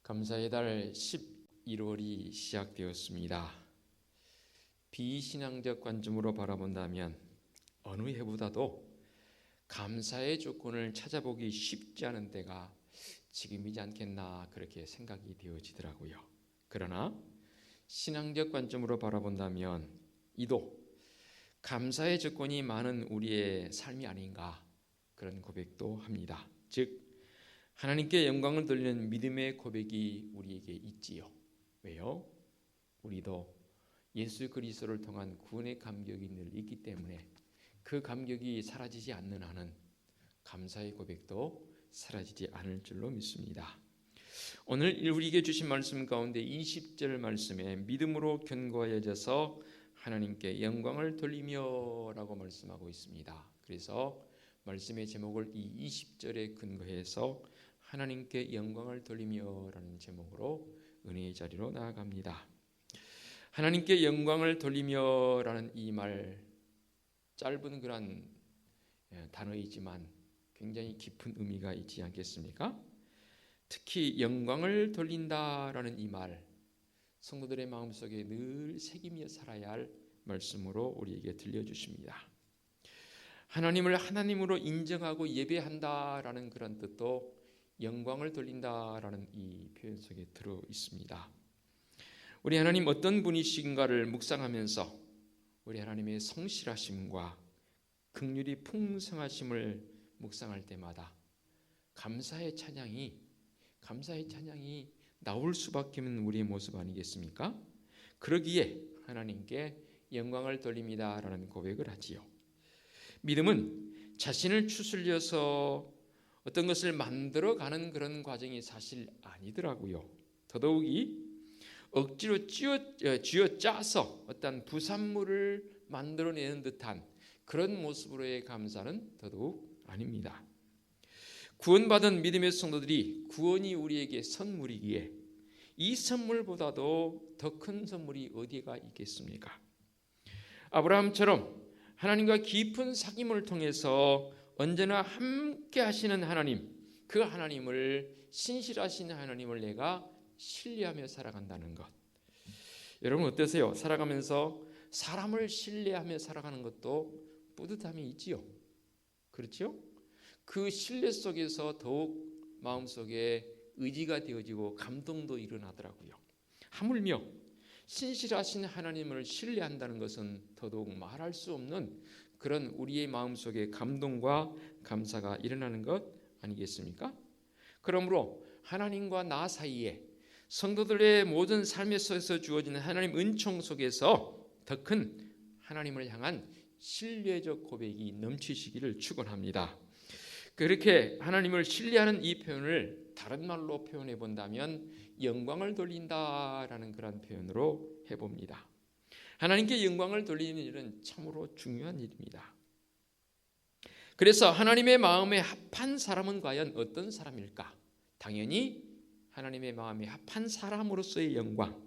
감사의 달 11월이 시작되었습니다. 비신앙적 관점으로 바라본다면 어느 해보다도 감사의 조건을 찾아보기 쉽지 않은 때가 지금이지 않겠나 그렇게 생각이 되어지더라고요. 그러나 신앙적 관점으로 바라본다면 이도 감사의 조건이 많은 우리의 삶이 아닌가 그런 고백도 합니다. 즉 하나님께 영광을 돌리는 믿음의 고백이 우리에게 있지요. 왜요? 우리도 예수 그리스도를 통한 구원의 감격이 늘 있기 때문에 그 감격이 사라지지 않는 한은 감사의 고백도 사라지지 않을 줄로 믿습니다. 오늘 우리에게 주신 말씀 가운데 20절 말씀에 믿음으로 견고하여져서 하나님께 영광을 돌리며 라고 말씀하고 있습니다. 그래서 말씀의 제목을 이 20절에 근거해서 하나님께 영광을 돌리며 라는 제목으로 은혜의 자리로 나아갑니다. 하나님께 영광을 돌리며 라는 이 말, 짧은 그런 단어이지만 굉장히 깊은 의미가 있지 않겠습니까? 특히 영광을 돌린다라는 이 말, 성도들의 마음속에 늘 새기며 살아야 할 말씀으로 우리에게 들려주십니다. 하나님을 하나님으로 인정하고 예배한다라는 그런 뜻도 영광을 돌린다라는 이 표현 속에 들어 있습니다. 우리 하나님 어떤 분이신가를 묵상하면서 우리 하나님의 성실하심과 긍휼이 풍성하심을 묵상할 때마다 감사의 찬양이 나올 수밖에 없는 우리의 모습 아니겠습니까? 그러기에 하나님께 영광을 돌립니다라는 고백을 하지요. 믿음은 자신을 추스려서 어떤 것을 만들어가는 그런 과정이 사실 아니더라고요. 더더욱이 억지로 쥐어짜서 어떤 부산물을 만들어내는 듯한 그런 모습으로의 감사는 더더욱 아닙니다. 구원받은 믿음의 성도들이 구원이 우리에게 선물이기에 이 선물보다도 더 큰 선물이 어디가 있겠습니까? 아브라함처럼 하나님과 깊은 사귐을 통해서 언제나 함께 하시는 하나님, 그 하나님을 신실하신 하나님을 내가 신뢰하며 살아간다는 것. 여러분 어떠세요? 살아가면서 사람을 신뢰하며 살아가는 것도 뿌듯함이 있지요. 그렇죠? 그 신뢰 속에서 더욱 마음속에 의지가 되어지고 감동도 일어나더라고요. 하물며 신실하신 하나님을 신뢰한다는 것은 더더욱 말할 수 없는 그런 우리의 마음속에 감동과 감사가 일어나는 것 아니겠습니까? 그러므로 하나님과 나 사이에 성도들의 모든 삶에 속에서 주어지는 하나님 은총 속에서 더 큰 하나님을 향한 신뢰적 고백이 넘치시기를 축원합니다. 그렇게 하나님을 신뢰하는 이 표현을 다른 말로 표현해 본다면 영광을 돌린다라는 그런 표현으로 해봅니다. 하나님께 영광을 돌리는 일은 참으로 중요한 일입니다. 그래서 하나님의 마음에 합한 사람은 과연 어떤 사람일까? 당연히 하나님의 마음에 합한 사람으로서의 영광,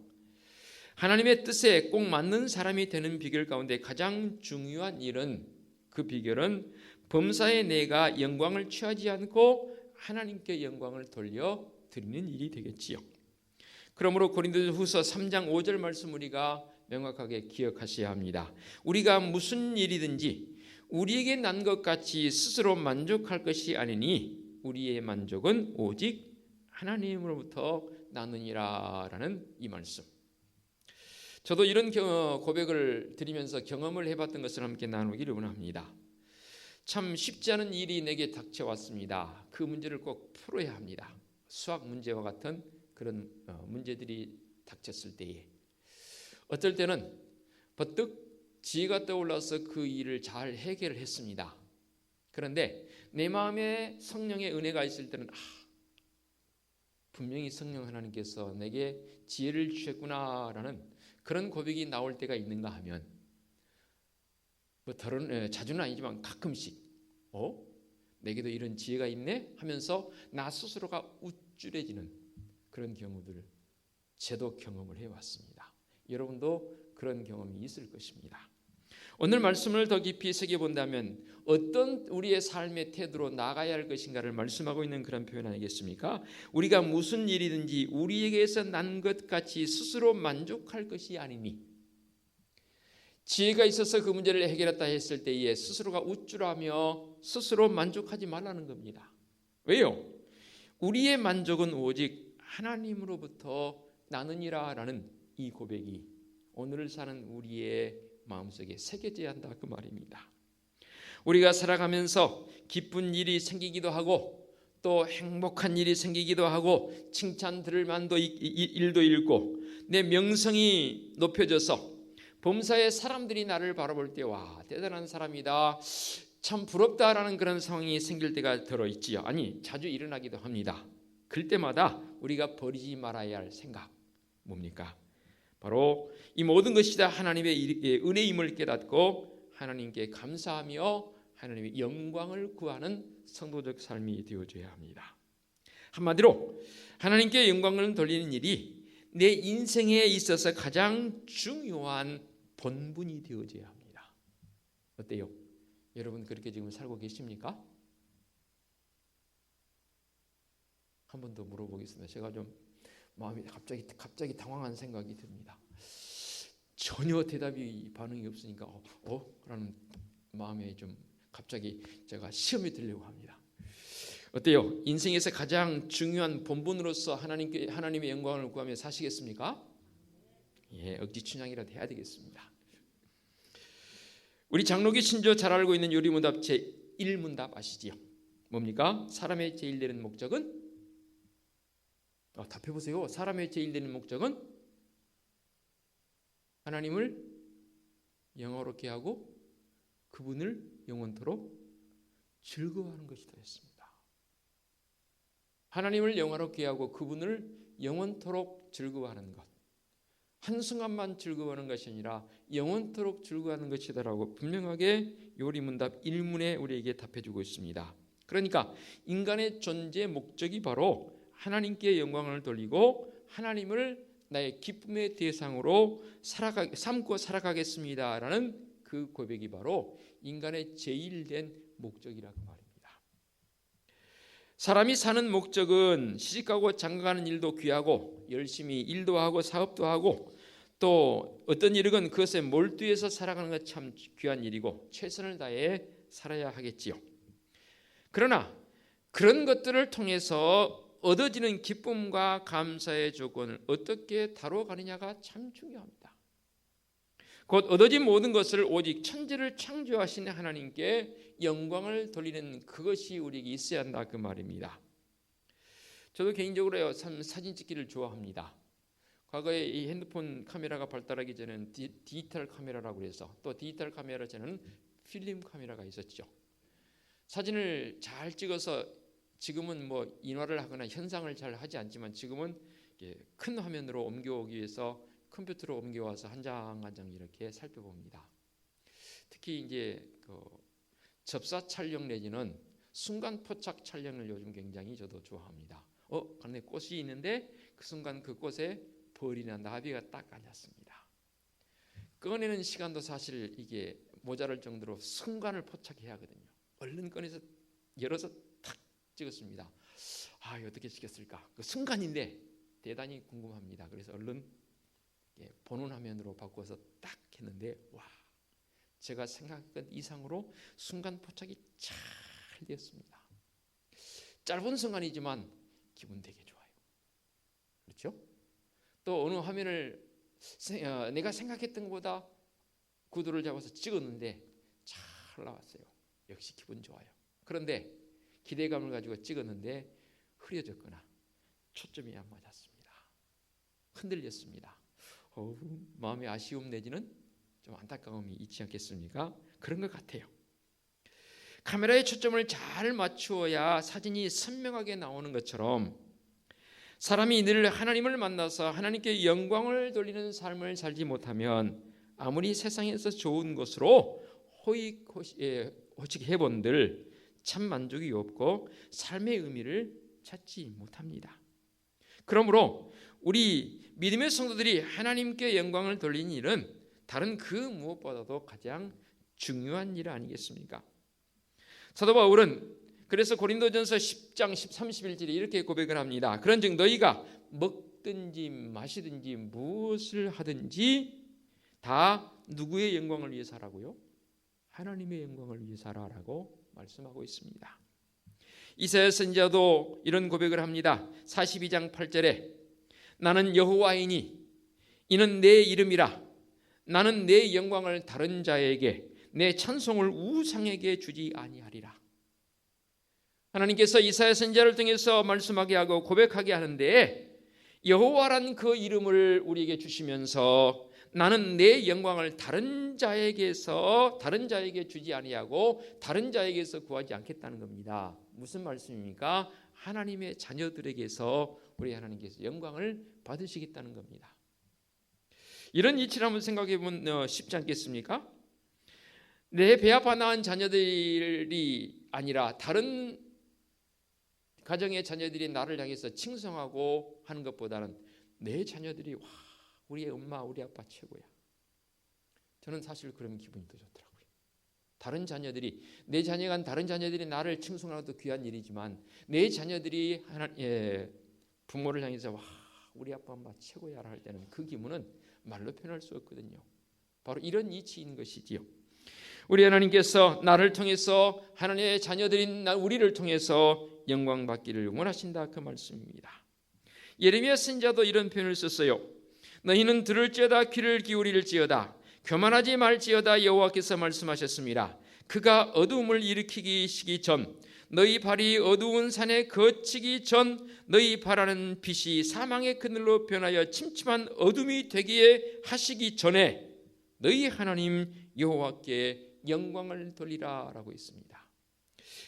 하나님의 뜻에 꼭 맞는 사람이 되는 비결 가운데 가장 중요한 일은 그 비결은 범사에 내가 영광을 취하지 않고 하나님께 영광을 돌려 드리는 일이 되겠지요. 그러므로 고린도후서 3장 5절 말씀 우리가 명확하게 기억하셔야 합니다. 우리가 무슨 일이든지 우리에게 난 것 같이 스스로 만족할 것이 아니니 우리의 만족은 오직 하나님으로부터 나느니라라는 이 말씀. 저도 이런 고백을 드리면서 경험을 해봤던 것을 함께 나누기를 원합니다. 참 쉽지 않은 일이 내게 닥쳐왔습니다. 그 문제를 꼭 풀어야 합니다. 수학 문제와 같은 그런 문제들이 닥쳤을 때에 어떨 때는 버뜩 지혜가 떠올라서 그 일을 잘 해결을 했습니다. 그런데 내 마음에 성령의 은혜가 있을 때는 분명히 성령 하나님께서 내게 지혜를 주셨구나라는 그런 고백이 나올 때가 있는가 하면 자주는 아니지만 가끔씩 내게도 이런 지혜가 있네 하면서 나 스스로가 우쭐해지는 그런 경우들을 저도 경험을 해왔습니다. 여러분도 그런 경험이 있을 것입니다. 오늘 말씀을 더 깊이 새겨본다면 어떤 우리의 삶의 태도로 나아가야 할 것인가를 말씀하고 있는 그런 표현 아니겠습니까? 우리가 무슨 일이든지 우리에게서 난 것 같이 스스로 만족할 것이 아니니, 지혜가 있어서 그 문제를 해결했다 했을 때에 스스로가 우쭐하며 스스로 만족하지 말라는 겁니다. 왜요? 우리의 만족은 오직 하나님으로부터 나느니라 라는 이 고백이 오늘을 사는 우리의 마음속에 새겨져야 한다 그 말입니다. 우리가 살아가면서 기쁜 일이 생기기도 하고 또 행복한 일이 생기기도 하고 칭찬 들을 만도 일도 있고 내 명성이 높여져서 범사의 사람들이 나를 바라볼 때 와 대단한 사람이다, 참 부럽다라는 그런 상황이 생길 때가 들어있지요. 아니 자주 일어나기도 합니다. 그럴 때마다 우리가 버리지 말아야 할 생각 뭡니까? 바로 이 모든 것이 다 하나님의 은혜임을 깨닫고 하나님께 감사하며 하나님의 영광을 구하는 성도적 삶이 되어줘야 합니다. 한마디로 하나님께 영광을 돌리는 일이 내 인생에 있어서 가장 중요한 본분이 되어져야 합니다. 어때요? 여러분 그렇게 지금 살고 계십니까? 한 번 더 물어보겠습니다. 제가 좀 마음이 갑자기 당황한 생각이 듭니다. 전혀 대답이 반응이 없으니까 라는 마음에 좀 갑자기 제가 시험에 들려고 합니다. 어때요? 인생에서 가장 중요한 본분으로서 하나님의 영광을 구하며 사시겠습니까? 예, 억지 춘향이라도 해야 되겠습니다. 우리 장로교 신조 잘 알고 있는 요리문답 제1문답 아시지요? 뭡니까? 사람의 제일 되는 목적은? 답해보세요. 사람의 제일 되는 목적은 하나님을 영화롭게 하고 그분을 영원토록 즐거워하는 것이다 했습니다. 하나님을 영화롭게 하고 그분을 영원토록 즐거워하는 것, 한순간만 즐거워하는 것이 아니라 영원토록 즐거워하는 것이다라고 분명하게 요리문답 1문에 우리에게 답해주고 있습니다. 그러니까 인간의 존재 목적이 바로 하나님께 영광을 돌리고 하나님을 나의 기쁨의 대상으로 삼고 살아가겠습니다라는 그 고백이 바로 인간의 제일된 목적이라고 말입니다. 사람이 사는 목적은 시집가고 장가가는 일도 귀하고 열심히 일도 하고 사업도 하고 또 어떤 일이건 그것에 몰두해서 살아가는 것 참 귀한 일이고 최선을 다해 살아야 하겠지요. 그러나 그런 것들을 통해서 얻어지는 기쁨과 감사의 조건을 어떻게 다뤄가느냐가 참 중요합니다. 곧 얻어진 모든 것을 오직 천지를 창조하신 하나님께 영광을 돌리는 그것이 우리에게 있어야 한다 그 말입니다. 저도 개인적으로 참 사진 찍기를 좋아합니다. 과거에 이 핸드폰 카메라가 발달하기 전에는 디지털 카메라라고 해서 또 디지털 카메라 전에는 필름 카메라가 있었죠. 사진을 잘 찍어서 지금은 뭐 인화를 하거나 현상을 잘 하지 않지만 지금은 큰 화면으로 옮겨오기 위해서 컴퓨터로 옮겨와서 한 장 한 장 이렇게 살펴봅니다. 특히 이제 그 접사 촬영 내지는 순간 포착 촬영을 요즘 굉장히 저도 좋아합니다. 안에 꽃이 있는데 그 순간 그 꽃에 벌이나 나비가 딱 앉았습니다. 꺼내는 시간도 사실 이게 모자랄 정도로 순간을 포착해야 하거든요. 얼른 꺼내서 열어서 탁 찍었습니다. 어떻게 찍었을까? 그 순간인데 대단히 궁금합니다. 그래서 얼른 보는 화면으로 바꿔서 딱 했는데 와, 제가 생각했던 이상으로 순간 포착이 잘 되었습니다. 짧은 순간이지만 기분 되게 좋아요. 그렇죠? 또 어느 화면을 내가 생각했던 것보다 구도를 잡아서 찍었는데 잘 나왔어요. 역시 기분 좋아요. 그런데 기대감을 가지고 찍었는데 흐려졌거나 초점이 안 맞았습니다. 흔들렸습니다. 마음의 아쉬움 내지는 좀 안타까움이 있지 않겠습니까? 그런 것 같아요. 카메라의 초점을 잘 맞추어야 사진이 선명하게 나오는 것처럼 사람이 늘 하나님을 만나서 하나님께 영광을 돌리는 삶을 살지 못하면 아무리 세상에서 좋은 것으로 호식 해본들 참 만족이 없고 삶의 의미를 찾지 못합니다. 그러므로 우리 믿음의 성도들이 하나님께 영광을 돌리는 일은 다른 그 무엇보다도 가장 중요한 일 아니겠습니까? 사도 바울은 그래서 고린도전서 10장 31절에 이렇게 고백을 합니다. 그런즉 너희가 먹든지 마시든지 무엇을 하든지 다 누구의 영광을 위해서 하라고요? 하나님의 영광을 위해서 하라고 말씀하고 있습니다. 이사야 선지자도 이런 고백을 합니다. 42장 8절에 나는 여호와이니 이는 내 이름이라 나는 내 영광을 다른 자에게 내 찬송을 우상에게 주지 아니하리라. 하나님께서 이사야 선지자를 통해서 말씀하게 하고 고백하게 하는데 여호와란 그 이름을 우리에게 주시면서 나는 내 영광을 다른 자에게 주지 아니하고 다른 자에게서 구하지 않겠다는 겁니다. 무슨 말씀입니까? 하나님의 자녀들에게서 우리 하나님께서 영광을 받으시겠다는 겁니다. 이런 이치를 한번 생각해 보면 쉽지 않겠습니까? 내 배 아파 낳은 자녀들이 아니라 다른 가정의 자녀들이 나를 향해서 칭송하고 하는 것보다는 내 자녀들이 와 우리 엄마 우리 아빠 최고야. 저는 사실 그런 기분이 더 좋더라고요. 다른 자녀들이 내 자녀가 다른 자녀들이 나를 칭송하는 것도 귀한 일이지만 내 자녀들이 부모를 향해서 와 우리 아빠 엄마 최고야 할 때는 그 기분은 말로 표현할 수 없거든요. 바로 이런 이치인 것이지요. 우리 하나님께서 나를 통해서 하나님의 자녀들인 우리를 통해서 영광 받기를 원하신다 그 말씀입니다. 예레미야 선지자도 이런 표현을 썼어요. 너희는 들을지어다 귀를 기울일지어다 교만하지 말지어다 여호와께서 말씀하셨습니다. 그가 어두움을 일으키기 시기 전 너희 발이 어두운 산에 거치기 전 너희 발하는 빛이 사망의 그늘로 변하여 침침한 어둠이 되기에 하시기 전에 너희 하나님 여호와께 영광을 돌리라 라고 있습니다.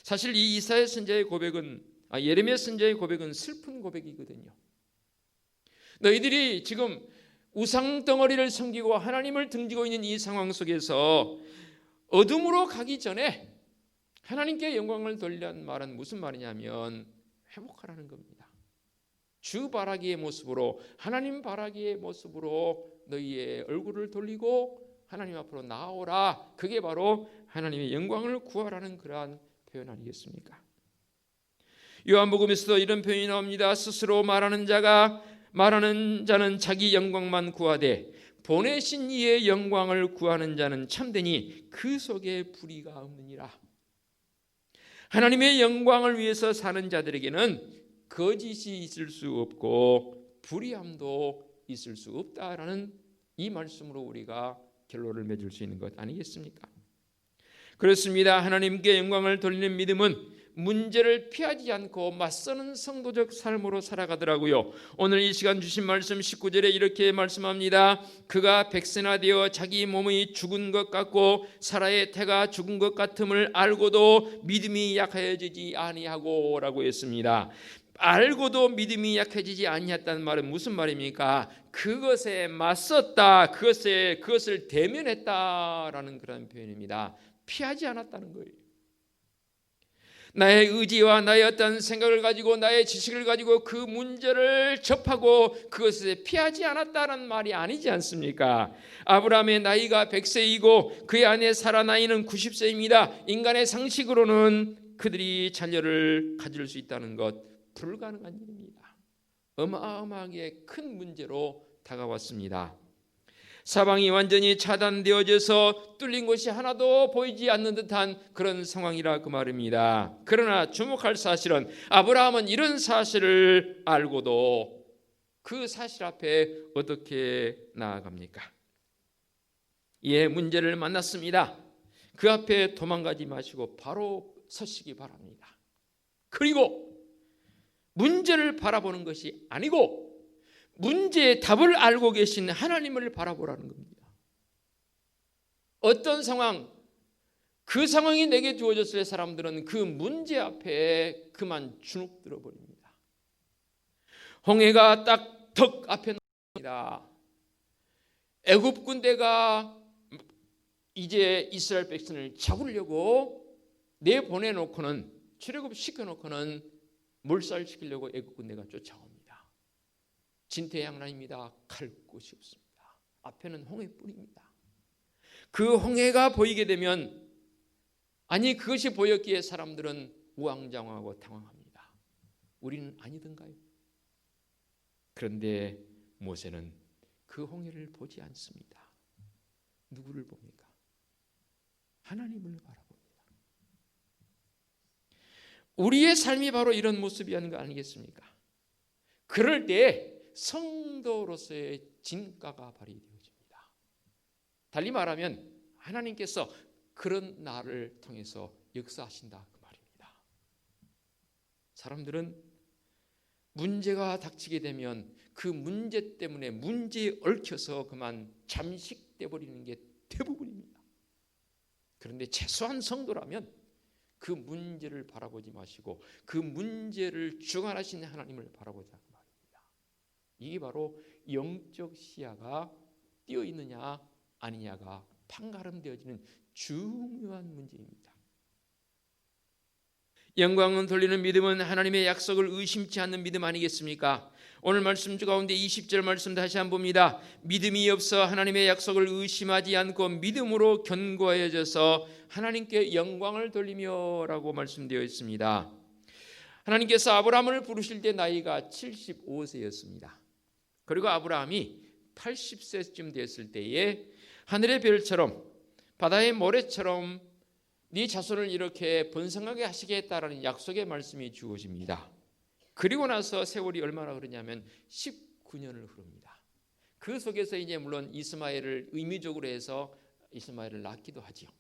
사실 이 이사야 선지자의 고백은 예레미야 선지자의 고백은 슬픈 고백이거든요. 너희들이 지금 우상 덩어리를 섬기고 하나님을 등지고 있는 이 상황 속에서 어둠으로 가기 전에 하나님께 영광을 돌리라는 말은 무슨 말이냐면 회복하라는 겁니다. 주 바라기의 모습으로 하나님 바라기의 모습으로 너희의 얼굴을 돌리고 하나님 앞으로 나오라. 그게 바로 하나님의 영광을 구하라는 그러한 표현 아니겠습니까? 요한복음에서도 이런 표현이 나옵니다. 스스로 말하는 자는 자기 영광만 구하되 보내신 이의 영광을 구하는 자는 참되니 그 속에 불의가 없느니라. 하나님의 영광을 위해서 사는 자들에게는 거짓이 있을 수 없고 불의함도 있을 수 없다라는 이 말씀으로 우리가 결론을 맺을 수 있는 것 아니겠습니까? 그렇습니다. 하나님께 영광을 돌리는 믿음은 문제를 피하지 않고 맞서는 성도적 삶으로 살아가더라고요. 오늘 이 시간 주신 말씀 19절에 이렇게 말씀합니다. 그가 백세나되어 자기 몸이 죽은 것 같고 사라의 태가 죽은 것 같음을 알고도 믿음이 약해지지 아니하고 라고 했습니다. 알고도 믿음이 약해지지 아니했다는 말은 무슨 말입니까? 그것에 맞섰다, 그것을 대면했다라는 그런 표현입니다. 피하지 않았다는 거예요. 나의 의지와 나의 어떤 생각을 가지고 나의 지식을 가지고 그 문제를 접하고 그것에 피하지 않았다는 말이 아니지 않습니까? 아브라함의 나이가 100세이고 그의 아내 사라 나이는 90세입니다. 인간의 상식으로는 그들이 자녀를 가질 수 있다는 것 불가능한 일입니다. 어마어마하게 큰 문제로 다가왔습니다. 사방이 완전히 차단되어져서 뚫린 곳이 하나도 보이지 않는 듯한 그런 상황이라 그 말입니다. 그러나 주목할 사실은 아브라함은 이런 사실을 알고도 그 사실 앞에 어떻게 나아갑니까? 예, 문제를 만났습니다. 그 앞에 도망가지 마시고 바로 서시기 바랍니다. 그리고 문제를 바라보는 것이 아니고 문제의 답을 알고 계신 하나님을 바라보라는 겁니다. 어떤 상황, 그 상황이 내게 주어졌을 때 사람들은 그 문제 앞에 그만 주눅들어 버립니다. 홍해가 딱 턱 앞에 나옵니다. 애굽 군대가 이제 이스라엘 백성을 잡으려고 내보내놓고는 출애굽 시켜놓고는 몰살시키려고 애굽 군대가 쫓아옵니다. 진퇴양난입니다. 갈 곳이 없습니다. 앞에는 홍해뿐입니다. 그 홍해가 보이게 되면 아니 그것이 보였기에 사람들은 우왕좌왕하고 당황합니다. 우리는 아니던가요? 그런데 모세는 그 홍해를 보지 않습니다. 누구를 봅니까? 하나님을 바라봅니다. 우리의 삶이 바로 이런 모습이라는 거 아니겠습니까? 그럴 때 성도로서의 진가가 발휘되어집니다. 달리 말하면 하나님께서 그런 나를 통해서 역사하신다 그 말입니다. 사람들은 문제가 닥치게 되면 그 문제 때문에 문제에 얽혀서 그만 잠식돼 버리는 게 대부분입니다. 그런데 최소한 성도라면 그 문제를 바라보지 마시고 그 문제를 주관하신 하나님을 바라보자 그 말입니다. 이게 바로 영적 시야가 띄어 있느냐 아니냐가 판가름되어지는 중요한 문제입니다. 영광은 돌리는 믿음은 하나님의 약속을 의심치 않는 믿음 아니겠습니까? 오늘 말씀 가운데 20절 말씀 다시 한번 봅니다. 믿음이 없어 하나님의 약속을 의심하지 않고 믿음으로 견고해져서 하나님께 영광을 돌리며 라고 말씀되어 있습니다. 하나님께서 아브라함을 부르실 때 나이가 75세였습니다. 그리고 아브라함이 80세쯤 됐을 때에 하늘의 별처럼 바다의 모래처럼 네 자손을 이렇게 번성하게 하시겠다라는 약속의 말씀이 주어집니다. 그리고 나서 세월이 얼마나 흐르냐면 19년을 흐릅니다. 그 속에서 이제 물론 이스마엘을 의미적으로 해서 이스마엘을 낳기도 하지요.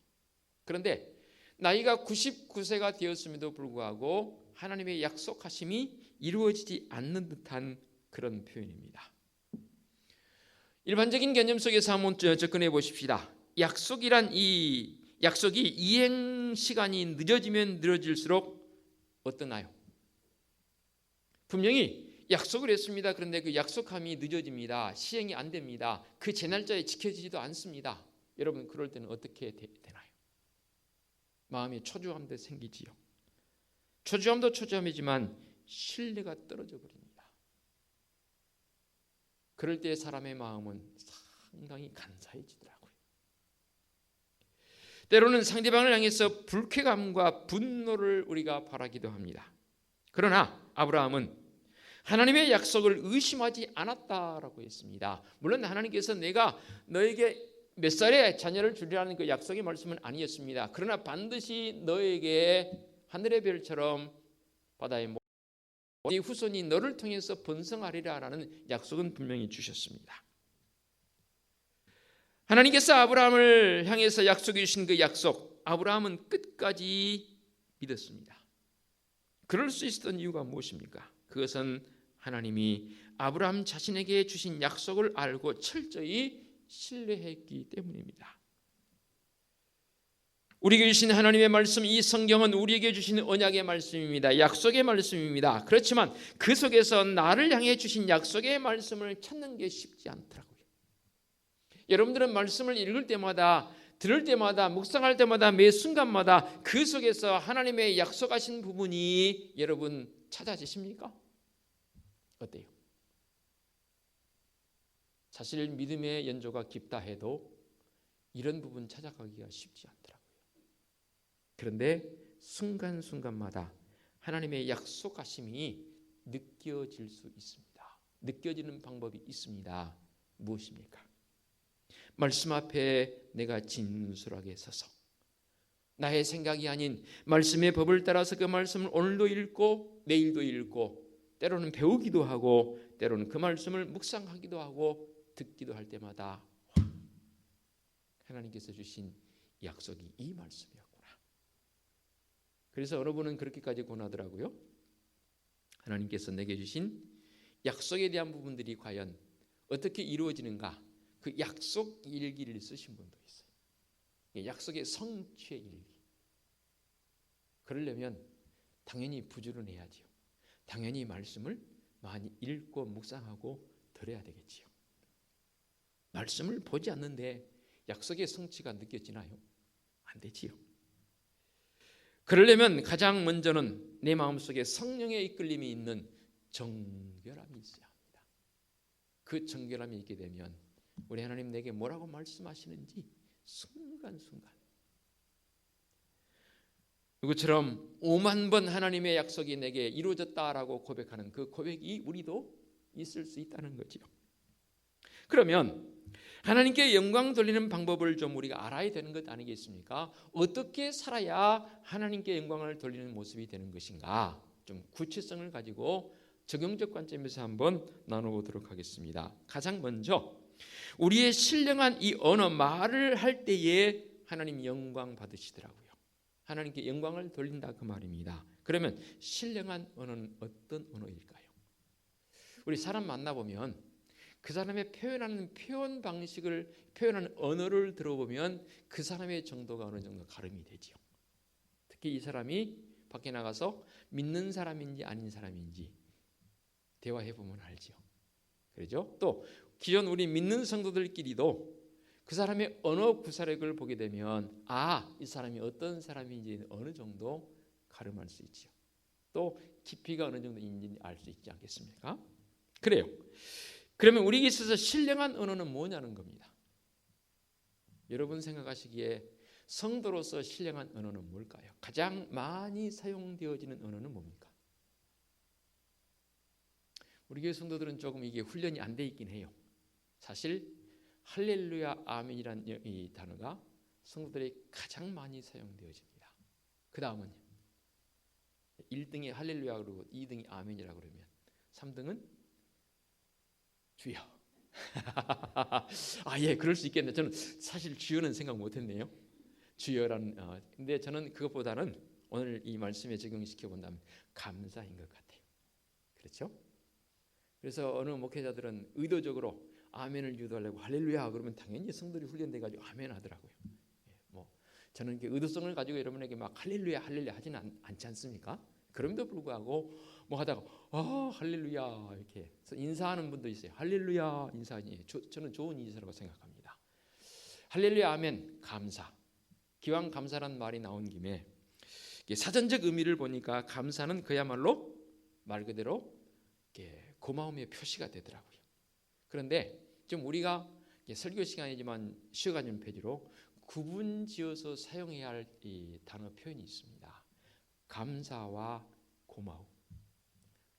그런데 나이가 99세가 되었음에도 불구하고 하나님의 약속하심이 이루어지지 않는 듯한 그런 표현입니다. 일반적인 개념 속에서 한번 접근해 보십시다. 약속이란 이 약속이 이행 시간이 늦어지면 늦어질수록 어떠나요? 분명히 약속을 했습니다. 그런데 그 약속함이 늦어집니다. 시행이 안 됩니다. 그 제 날짜에 지켜지지도 않습니다. 여러분 그럴 때는 어떻게 되나요? 마음에 초조함도 생기지요. 초조함도 초조함이지만 신뢰가 떨어져 버립니다. 그럴 때 사람의 마음은 상당히 간사해지더라고요. 때로는 상대방을 향해서 불쾌감과 분노를 우리가 바라기도 합니다. 그러나 아브라함은 하나님의 약속을 의심하지 않았다라고 했습니다. 물론 하나님께서 내가 너에게 몇 살에 자녀를 주리라는 그 약속의 말씀은 아니었습니다. 그러나 반드시 너에게 하늘의 별처럼 바다의 네 후손이 너를 통해서 번성하리라라는 약속은 분명히 주셨습니다. 하나님께서 아브라함을 향해서 약속해 주신 그 약속, 아브라함은 끝까지 믿었습니다. 그럴 수 있었던 이유가 무엇입니까? 그것은 하나님이 아브라함 자신에게 주신 약속을 알고 철저히 신뢰했기 때문입니다. 우리에게 주신 하나님의 말씀, 이 성경은 우리에게 주신 언약의 말씀입니다. 약속의 말씀입니다. 그렇지만 그 속에서 나를 향해 주신 약속의 말씀을 찾는 게 쉽지 않더라고요. 여러분들은 말씀을 읽을 때마다, 들을 때마다, 묵상할 때마다, 매 순간마다 그 속에서 하나님의 약속하신 부분이 여러분 찾아지십니까? 어때요? 사실 믿음의 연조가 깊다 해도 이런 부분 찾아가기가 쉽지 않더라고요. 그런데 순간순간마다 하나님의 약속하심이 느껴질 수 있습니다. 느껴지는 방법이 있습니다. 무엇입니까? 말씀 앞에 내가 진솔하게 서서 나의 생각이 아닌 말씀의 법을 따라서 그 말씀을 오늘도 읽고 내일도 읽고 때로는 배우기도 하고 때로는 그 말씀을 묵상하기도 하고 듣기도 할 때마다 하나님께서 주신 약속이 이 말씀이었구나. 그래서 여러분은 그렇게까지 권하더라고요. 하나님께서 내게 주신 약속에 대한 부분들이 과연 어떻게 이루어지는가, 그 약속 일기를 쓰신 분도 있어요. 약속의 성취의 일기. 그러려면 당연히 부지런해야지요. 당연히 말씀을 많이 읽고 묵상하고 들어야 되겠지요. 말씀을 보지 않는데 약속의 성취가 느껴지나요? 안 되지요. 그러려면 가장 먼저는 내 마음속에 성령의 이끌림이 있는 정결함이 있어야 합니다. 그 정결함이 있게 되면 우리 하나님 내게 뭐라고 말씀하시는지 순간순간. 누구처럼 5만 번 하나님의 약속이 내게 이루어졌다라고 고백하는 그 고백이 우리도 있을 수 있다는 거죠. 그러면 하나님께 영광 돌리는 방법을 좀 우리가 알아야 되는 것 아니겠습니까? 어떻게 살아야 하나님께 영광을 돌리는 모습이 되는 것인가? 좀 구체성을 가지고 적용적 관점에서 한번 나눠보도록 하겠습니다. 가장 먼저 우리의 신령한 이 언어, 말을 할 때에 하나님 영광 받으시더라고요. 하나님께 영광을 돌린다 그 말입니다. 그러면 신령한 언어는 어떤 언어일까요? 우리 사람 만나보면 그 사람의 표현하는 표현 방식을, 표현하는 언어를 들어보면 그 사람의 정도가 어느 정도 가름이 되지요. 특히 이 사람이 밖에 나가서 믿는 사람인지 아닌 사람인지 대화해보면 알지요. 그렇죠? 또 기존 우리 믿는 성도들끼리도 그 사람의 언어 구사력을 보게 되면 이 사람이 어떤 사람인지 어느 정도 가름할 수 있지요. 또 깊이가 어느 정도인지 알 수 있지 않겠습니까? 그래요. 그러면 우리에게 있어서 신령한 언어는 뭐냐는 겁니다. 여러분 생각하시기에 성도로서 신령한 언어는 뭘까요? 가장 많이 사용되어지는 언어는 뭡니까? 우리 교회 성도들은 조금 이게 훈련이 안 돼 있긴 해요. 사실 할렐루야 아멘이라는 이 단어가 성도들이 가장 많이 사용되어집니다. 그 다음은요. 1등이 할렐루야 그러고 2등이 아멘이라고 그러면 3등은 주여. 예, 그럴 수 있겠네. 저는 사실 주여는 생각 못했네요. 주여라는. 근데 저는 그것보다는 오늘 이 말씀에 적용시켜 본다면 감사인 것 같아요. 그렇죠? 그래서 어느 목회자들은 의도적으로 아멘을 유도하려고 할렐루야 그러면 당연히 성들이 훈련돼 가지고 아멘 하더라고요. 저는 의도성을 가지고 여러분에게 막 할렐루야 할렐루야 하지는 않지 않습니까? 그럼에도 불구하고 하다가 할렐루야 이렇게 인사하는 분도 있어요. 할렐루야 인사하니 저는 좋은 인사라고 생각합니다. 할렐루야 아멘 감사. 기왕 감사란 말이 나온 김에 사전적 의미를 보니까 감사는 그야말로 말 그대로 고마움의 표시가 되더라고요. 그런데 좀 우리가 설교 시간이지만 쉬어가는 페이지로 구분지어서 사용해야 할 이 단어 표현이 있습니다. 감사와 고마움.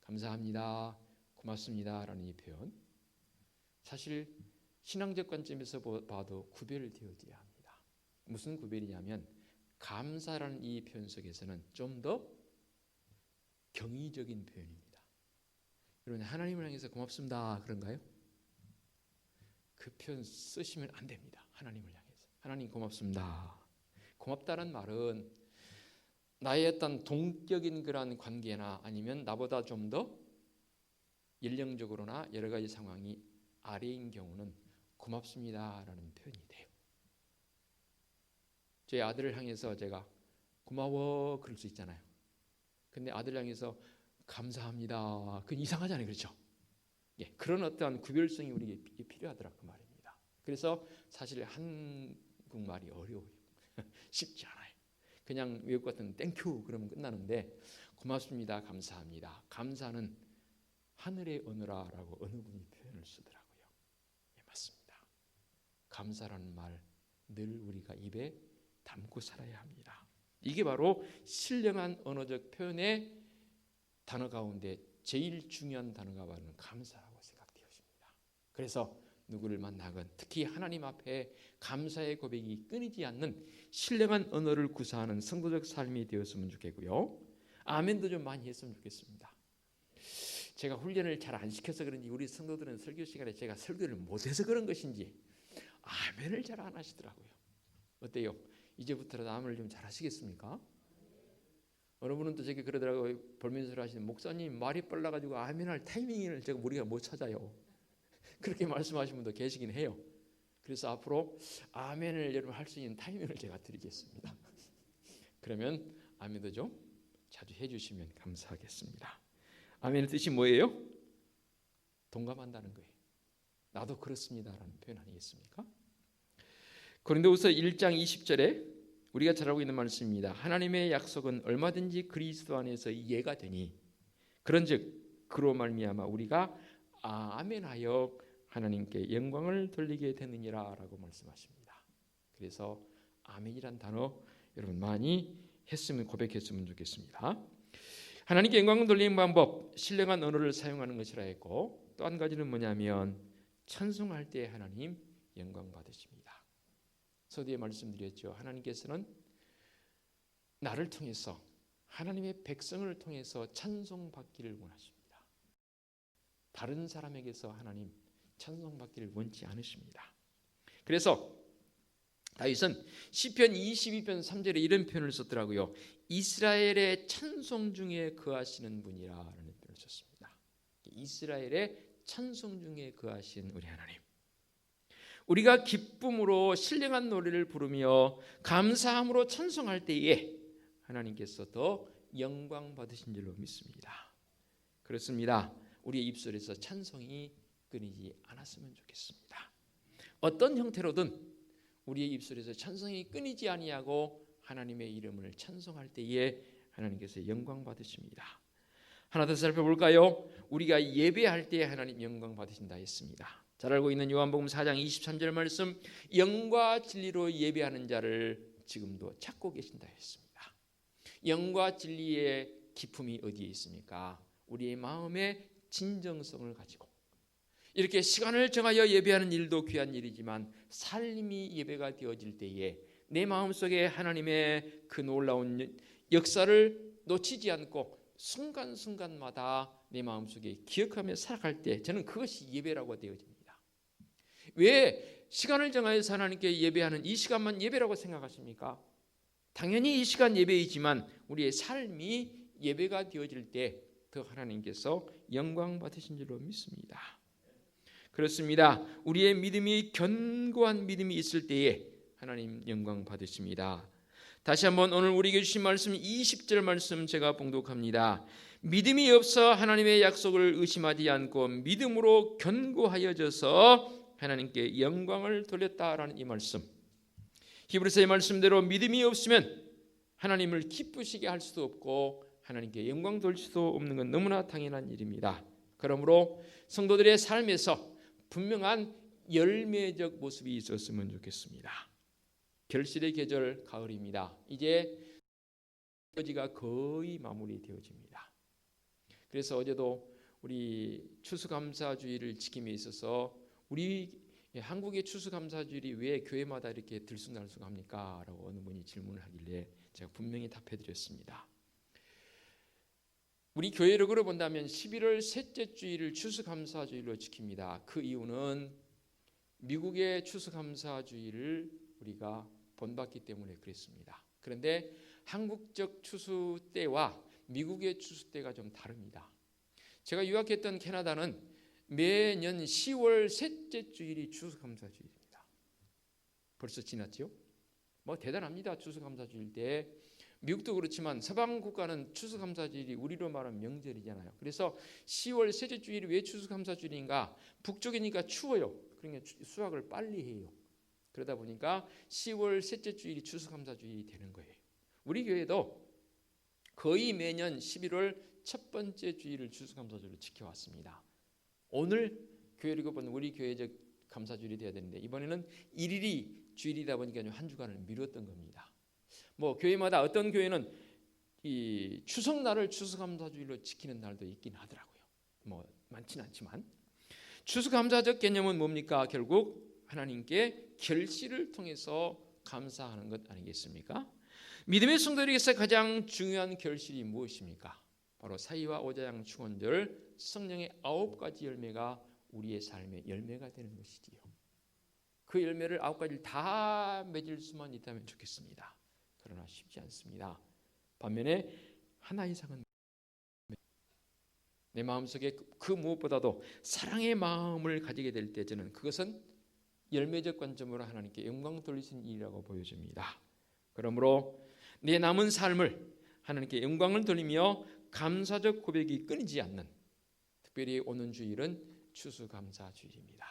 감사합니다. 고맙습니다라는 이 표현. 사실 신앙적 관점에서 봐도 구별되어져야 합니다. 무슨 구별이냐면 감사라는 이 표현 속에서는 좀 더 경의적인 표현입니다. 여러분 하나님을 향해서 고맙습니다 그런가요? 그 표현 쓰시면 안 됩니다. 하나님을 향해서. 하나님 고맙습니다. 고맙다는 말은 나의 어떤 동격인 그런 관계나 아니면 나보다 좀 더 연령적으로나 여러 가지 상황이 아래인 경우는 고맙습니다라는 표현이 돼요. 제 아들을 향해서 제가 고마워 그럴 수 있잖아요. 근데 아들을 향해서 감사합니다. 그건 이상하잖아요. 그렇죠? 그런 어떠한 구별성이 우리에게 필요하더라 그 말입니다. 그래서 사실 한국말이 어려워요. 쉽지 않아요. 그냥 외국 같은 땡큐 그러면 끝나는데 고맙습니다. 감사합니다. 감사는 하늘의 언어라고 어느 분이 표현을 쓰더라고요. 맞습니다. 감사라는 말 늘 우리가 입에 담고 살아야 합니다. 이게 바로 신령한 언어적 표현의 단어 가운데 제일 중요한 단어가 바로 감사라고 생각되어집니다. 그래서 누구를 만나건 특히 하나님 앞에 감사의 고백이 끊이지 않는 신령한 언어를 구사하는 성도적 삶이 되었으면 좋겠고요. 아멘도 좀 많이 했으면 좋겠습니다. 제가 훈련을 잘 안 시켜서 그런지 우리 성도들은 설교 시간에 제가 설교를 못해서 그런 것인지 아멘을 잘 안 하시더라고요. 어때요? 이제부터라도 아멘을 좀 잘 하시겠습니까? 어느 분은 또 저기 그러더라고요. 볼면서 하시는 목사님 말이 빨라가지고 아멘할 타이밍을 제가 우리가 못 찾아요. 그렇게 말씀하시는 분도 계시긴 해요. 그래서 앞으로 아멘을 여러분 할 수 있는 타이밍을 제가 드리겠습니다. 그러면 아멘도 좀 자주 해주시면 감사하겠습니다. 아멘의 뜻이 뭐예요? 동감한다는 거예요. 나도 그렇습니다라는 표현 아니겠습니까? 고린도후서 1장 20절에 우리가 잘 알고 있는 말씀입니다. 하나님의 약속은 얼마든지 그리스도 안에서 이해가 되니 그런즉 그로 말미암아 우리가 아멘하여 하나님께 영광을 돌리게 되느니라 라고 말씀하십니다. 그래서 아멘이란 단어 여러분 많이 고백했으면 좋겠습니다. 하나님께 영광 돌리는 방법, 신령한 언어를 사용하는 것이라 했고, 또 한 가지는 뭐냐면 찬송할 때 하나님 영광 받으십니다. 서두에 말씀드렸죠. 하나님께서는 나를 통해서, 하나님의 백성을 통해서 찬송받기를 원하십니다. 다른 사람에게서 하나님 찬송받기를 원치 않으십니다. 그래서 다윗은 시편 22편 3절에 이런 표현을 썼더라고요. 이스라엘의 찬송 중에 거하시는 분이라는 표현을 썼습니다. 이스라엘의 찬송 중에 거하신 우리 하나님. 우리가 기쁨으로 신령한 노래를 부르며 감사함으로 찬송할 때에 하나님께서 더 영광 받으신 줄로 믿습니다. 그렇습니다. 우리의 입술에서 찬송이 끊이지 않았으면 좋겠습니다. 어떤 형태로든 우리의 입술에서 찬송이 끊이지 아니하고 하나님의 이름을 찬송할 때에 하나님께서 영광 받으십니다. 하나 더 살펴볼까요? 우리가 예배할 때 하나님 영광 받으신다 했습니다. 잘 알고 있는 요한복음 4장 23절 말씀, 영과 진리로 예배하는 자를 지금도 찾고 계신다 했습니다. 영과 진리의 기품이 어디에 있습니까? 우리의 마음의 진정성을 가지고 이렇게 시간을 정하여 예배하는 일도 귀한 일이지만 삶이 예배가 되어질 때에 내 마음속에 하나님의 그 놀라운 역사를 놓치지 않고 순간순간마다 내 마음속에 기억하며 살아갈 때 저는 그것이 예배라고 되어집니다. 왜 시간을 정하여서 하나님께 예배하는 이 시간만 예배라고 생각하십니까? 당연히 이 시간 예배이지만 우리의 삶이 예배가 되어질 때 더 하나님께서 영광 받으신 줄로 믿습니다. 그렇습니다. 우리의 믿음이 견고한 믿음이 있을 때에 하나님 영광 받으십니다. 다시 한번 오늘 우리에게 주신 말씀 20절 말씀 제가 봉독합니다. 믿음이 없어 하나님의 약속을 의심하지 않고 믿음으로 견고하여져서 하나님께 영광을 돌렸다라는 이 말씀. 히브리서의 말씀대로 믿음이 없으면 하나님을 기쁘시게 할 수도 없고 하나님께 영광 돌릴 수도 없는 건 너무나 당연한 일입니다. 그러므로 성도들의 삶에서 분명한 열매적 모습이 있었으면 좋겠습니다. 결실의 계절 가을입니다. 이제 여지가 거의 마무리되어집니다. 그래서 어제도 우리 추수감사주의를 지킴에 있어서 우리 한국의 추수감사주일이 왜 교회마다 이렇게 들쑥날쑥합니까? 라고 어느 분이 질문을 하길래 제가 분명히 답해드렸습니다. 우리 교회력으로 본다면 11월 셋째 주일을 추수감사주일로 지킵니다. 그 이유는 미국의 추수감사주일을 우리가 본받기 때문에 그랬습니다. 그런데 한국적 추수 때와 미국의 추수 때가 좀 다릅니다. 제가 유학했던 캐나다는 매년 10월 셋째 주일이 추수감사주일입니다. 벌써 지났죠? 뭐 대단합니다. 추수감사주일 때. 미국도 그렇지만 서방 국가는 추수감사주일이 우리로 말하면 명절이잖아요. 그래서 10월 셋째 주일이 왜 추수감사주일인가? 북쪽이니까 추워요. 그러니까 수확을 빨리 해요. 그러다 보니까 10월 셋째 주일이 추수감사주일이 되는 거예요. 우리 교회도 거의 매년 11월 첫 번째 주일을 추수감사주일로 지켜왔습니다. 오늘 교회를 보면 우리 교회적 감사주일이 되어야 되는데 이번에는 1일이 주일이다 보니까 한 주간을 미뤘던 겁니다. 뭐 교회마다 어떤 교회는 이 추석날을 추수감사주일로 지키는 날도 있긴 하더라고요. 뭐 많지는 않지만 추수감사적 개념은 뭡니까? 결국 하나님께 결실을 통해서 감사하는 것 아니겠습니까? 믿음의 성도들에게서 가장 중요한 결실이 무엇입니까? 바로 사이와 오자양 축원절 성령의 9가지 열매가 우리의 삶의 열매가 되는 것이지요. 그 열매를 9가지를 다 맺을 수만 있다면 좋겠습니다. 그러나 쉽지 않습니다. 반면에 하나 이상은 내 마음속에 그 무엇보다도 사랑의 마음을 가지게 될 때 저는 그것은 열매적 관점으로 하나님께 영광 돌리신 일이라고 보여집니다. 그러므로 내 남은 삶을 하나님께 영광을 돌리며 감사적 고백이 끊이지 않는 특별히 오는 주일은 추수감사주일입니다.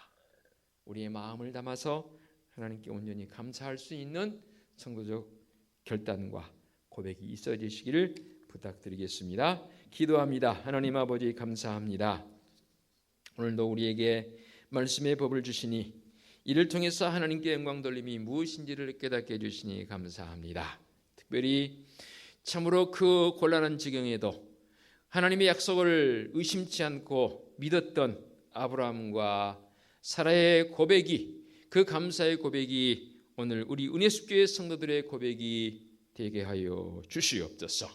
우리의 마음을 담아서 하나님께 온전히 감사할 수 있는 성도적 결단과 고백이 있어지시기를 부탁드리겠습니다. 기도합니다. 하나님 아버지 감사합니다. 오늘도 우리에게 말씀의 법을 주시니 이를 통해서 하나님께 영광 돌림이 무엇인지를 깨닫게 해주시니 감사합니다. 특별히 참으로 그 곤란한 지경에도 하나님의 약속을 의심치 않고 믿었던 아브라함과 사라의 고백이, 그 감사의 고백이 오늘 우리 은혜숙교회 성도들의 고백이 되게 하여 주시옵소서.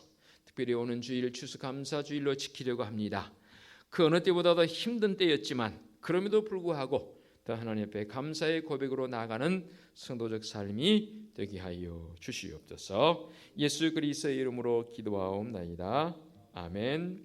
특별히 오는 주일 추수감사주일로 지키려고 합니다. 그 어느 때보다도 힘든 때였지만 그럼에도 불구하고 더 하나님 앞에 감사의 고백으로 나아가는 성도적 삶이 되게 하여 주시옵소서. 예수 그리스도의 이름으로 기도하옵나이다. 아멘.